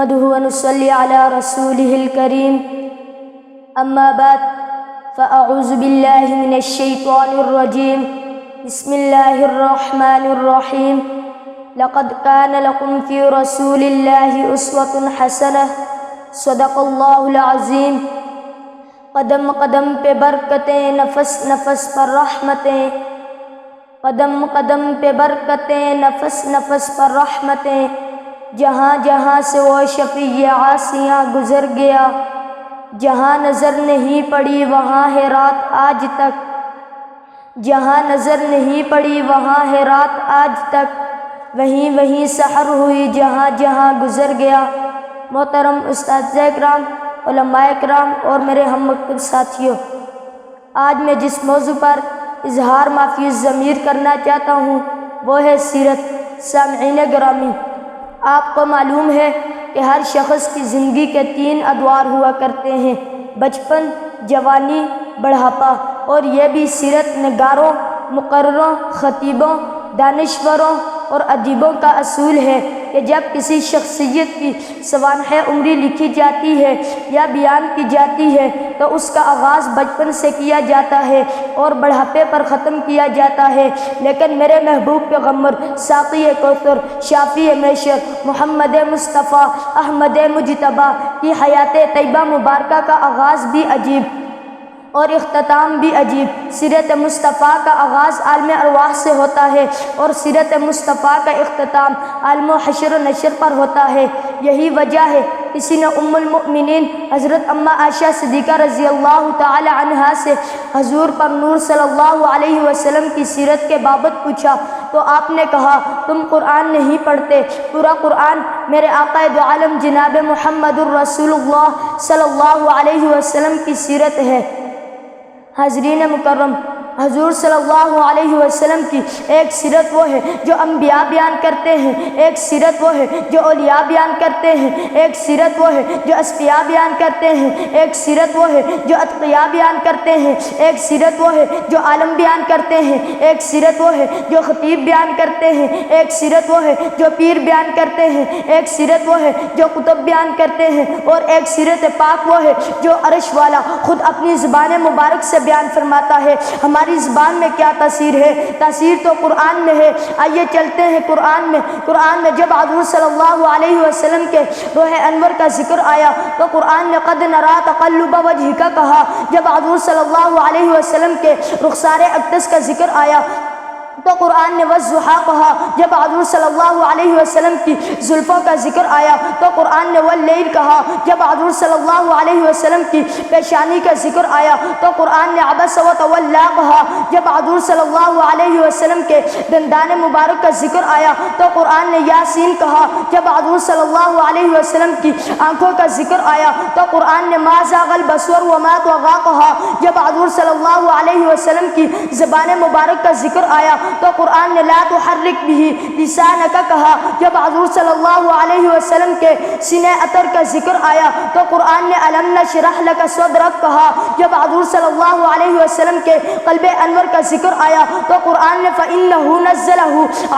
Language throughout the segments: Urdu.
نحمده ونصلي على رسوله الكريم أما بعد فأعوذ بالله من الشيطان الرجيم بسم الله الرحمن الرحيم لقد كان لكم في رسول الله أسوة حسنة صدق الله العظيم قدم قدم پہ برکتیں نفس نفس پر رحمتیں قدم قدم پہ برکتیں نفس نفس پر رحمتیں جہاں جہاں سے وہ شفیع عاصیاں گزر گیا جہاں نظر نہیں پڑی وہاں ہے رات آج تک جہاں نظر نہیں پڑی وہاں ہے رات آج تک وہیں وہیں سحر ہوئی جہاں جہاں گزر گیا۔ محترم اساتذہ کرام، علماء کرام اور میرے ہم مکتب ساتھیوں، آج میں جس موضوع پر اظہار معافی ضمیر کرنا چاہتا ہوں وہ ہے سیرت۔ سامعین گرامی، آپ کو معلوم ہے کہ ہر شخص کی زندگی کے 3 ادوار ہوا کرتے ہیں: بچپن، جوانی، بڑھاپا۔ اور یہ بھی سیرت نگاروں، مقرروں، خطیبوں، دانشوروں اور ادیبوں کا اصول ہے کہ جب کسی شخصیت کی سوانح عمری لکھی جاتی ہے یا بیان کی جاتی ہے تو اس کا آغاز بچپن سے کیا جاتا ہے اور بڑھاپے پر ختم کیا جاتا ہے، لیکن میرے محبوب پیغمبر ساقی کوثر، شافی معشر، محمد مصطفیٰ، احمد مجتبیٰ کی حیات طیبہ مبارکہ کا آغاز بھی عجیب اور اختتام بھی عجیب۔ سیرت مصطفیٰ کا آغاز عالم ارواح سے ہوتا ہے اور سیرت مصطفیٰ کا اختتام عالم حشر و نشر پر ہوتا ہے۔ یہی وجہ ہے کسی نے ام المؤمنین حضرت اماں عائشہ صدیقہ رضی اللہ تعالی عنہا سے حضور پر نور صلی اللہ علیہ وسلم کی سیرت کے بابت پوچھا تو آپ نے کہا، تم قرآن نہیں پڑھتے؟ پورا قرآن میرے آقا دو عالم جناب محمد الرسول اللہ صلی اللہ علیہ وسلم کی سیرت ہے۔ حاضرین مکرم، حضور صلی اللہ علیہ وسلم کی ایک سیرت وہ ہے جو انبیاء بیان کرتے ہیں، ایک سیرت وہ ہے جو اولیاء بیان کرتے ہیں، ایک سیرت وہ ہے جو اصفیاء بیان کرتے ہیں، ایک سیرت وہ ہے جو اتقیاء بیان کرتے ہیں، ایک سیرت وہ ہے جو عالم بیان کرتے ہیں، ایک سیرت وہ ہے جو خطیب بیان کرتے ہیں، ایک سیرت وہ ہے جو پیر بیان کرتے ہیں، ایک سیرت وہ ہے جو کتب بیان کرتے ہیں، اور ایک سیرت پاک وہ ہے جو عرش والا خود اپنی زبان مبارک سے بیان فرماتا ہے۔ ہماری زبان میں کیا تاثیر ہے؟ تاثیر تو قرآن میں ہے۔ آئیے چلتے ہیں قرآن میں جب حضور صلی اللہ علیہ وسلم کے روح انور کا ذکر آیا تو قرآن نے قد نرا تقلب وجہک کہا۔ جب حضور صلی اللہ علیہ وسلم کے رخسار اقدس کا ذکر آیا تو قرآن نے والضحیٰ کہا۔ جب حضور صلی اللہ علیہ وسلم کی زلفوں کا ذکر آیا تو قرآن نے واللیل کہا۔ جب حضور صلی اللہ علیہ وسلم کی پیشانی کا ذکر آیا تو قرآن نے عبس وتولیٰ کہا۔ جب حضور صلی اللہ علیہ وسلم کے دندان مبارک کا ذکر آیا تو قرآن نے یاسین کہا۔ جب حضور صلی اللہ علیہ وسلم کی آنکھوں کا ذکر آیا تو قرآن نے ما زاغ البصر وما طغیٰ کہا۔ جب حضور صلی اللہ علیہ وسلم کی زبان مبارک کا ذکر آیا تو قرآن نے لا تحرک به لسانک کہا۔ جب حضور صلی اللہ علیہ وسلم کے سینہ عطر کا ذکر آیا تو قرآن نے الم نشرح لک صدرک کہا۔ جب حضور صلی اللہ علیہ وسلم کے قلب انور کا ذکر آیا تو قرآن نے فإنہ نزلہ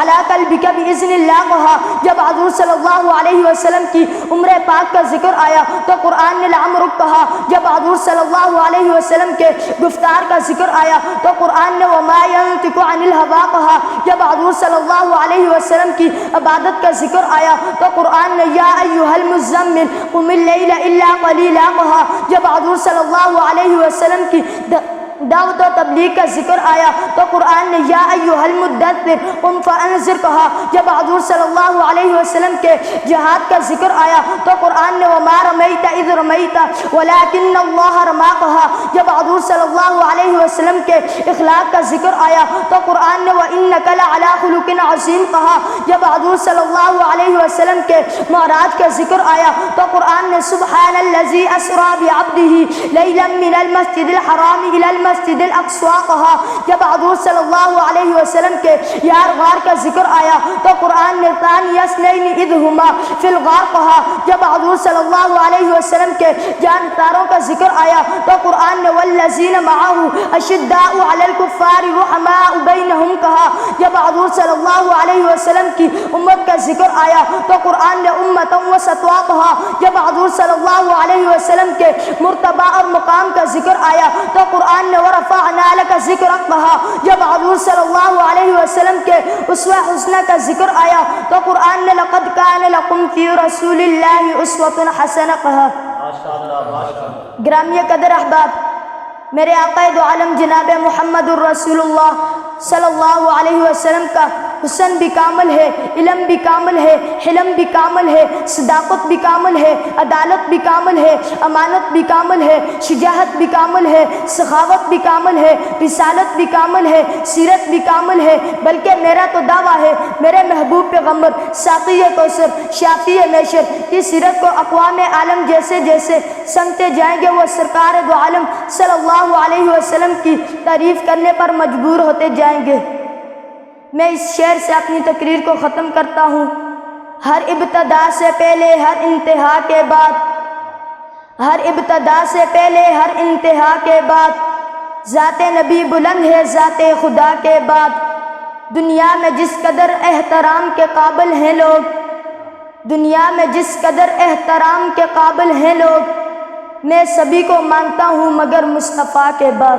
علی قلبک بإذن اللہ کہا۔ جب حضور صلی اللہ علیہ وسلم کی عمر پاک کا ذکر آیا تو قرآن نے لعمرک کہا۔ جب حضور صلی اللہ علیہ وسلم کے گفتار کا ذکر آیا تو قرآن نے وما ينطق عن الهوى کہا۔ جب حضور صلی اللہ علیہ وسلم کی عبادت کا ذکر آیا تو قرآن نے یا ایھا المزمل قم اللیل الا قلیلا کہا۔ جب حضور صلی اللہ علیہ وسلم کی دعوت و تبلیغ کا ذکر آیا تو قرآن نے یا ایھا المدثر قم فانذر کہا۔ جب حضور صلی اللہ علیہ وسلم کے جہاد کا ذکر آیا تو قرآن نے وما رمیت اذ رمیت ولکن اللہ رمی کہا۔ جب حضور صلی اللہ علیہ وسلم کے اخلاق کا ذکر آیا تو قرآن نے وانک لعلی خلق عظیم کہا۔ جب حضور صلی اللہ علیہ وسلم کے معراج کا ذکر آیا تو قرآن نے سبحان الذی اسری بعبدہ لیلا من المسجد الحرام الی المسجد الاقصى کہا۔ جب حضور صلی اللہ علیہ وسلم کے یار غار کا ذکر آیا تو قرآن نے ثانی اثنین اذ ہما فی الغار کہا۔ جب حضور صلی اللہ علیہ وسلم کے جانساروں کا ذکر آیا تو قرآن نے والذین معه اشداء علی الکفار رحماء بینہم کہا۔ جب حضور صلی اللہ علیہ وسلم کی امت کا ذکر آیا تو قرآن نے امتا وسطا کہا۔ جب حضور صلی اللہ علیہ وسلم کے مرتبہ اور مقام کا ذکر آیا تو قرآن نے ورفعنا لک ذکرک کہا۔ جب حضور صلی اللہ علیہ وسلم کے اسوہ حسنہ کا ذکر آیا تو قرآن نے لقد کان لکم فی رسول اللہ اسوۃ حسنہ کہا۔ گرامی قدر احباب، میرے آقا دو عالم جناب محمد الرسول اللہ صلی اللہ علیہ وسلم کا حسن بھی کامل ہے، علم بھی کامل ہے، حلم بھی کامل ہے، صداقت بھی کامل ہے، عدالت بھی کامل ہے، امانت بھی کامل ہے، شجاعت بھی کامل ہے، سخاوت بھی کامل ہے، رسالت بھی کامل ہے، سیرت بھی کامل ہے۔ بلکہ میرا تو دعویٰ ہے میرے محبوب پیغمبر ساقی کوثر شافی محشر کی سیرت کو اقوام عالم جیسے جیسے سنتے جائیں گے وہ سرکار دو عالم صلی اللہ علیہ وسلم کی تعریف کرنے پر مجبور ہوتے جائیں گے۔ میں اس شعر سے اپنی تقریر کو ختم کرتا ہوں۔ ہر ابتدا سے پہلے ہر انتہا کے بعد، ہر ابتدا سے پہلے ہر انتہا کے بعد، ذات نبی بلند ہے ذات خدا کے بعد۔ دنیا میں جس قدر احترام کے قابل ہیں لوگ، دنیا میں جس قدر احترام کے قابل ہیں لوگ، میں سبھی کو مانتا ہوں مگر مصطفیٰ کے بعد۔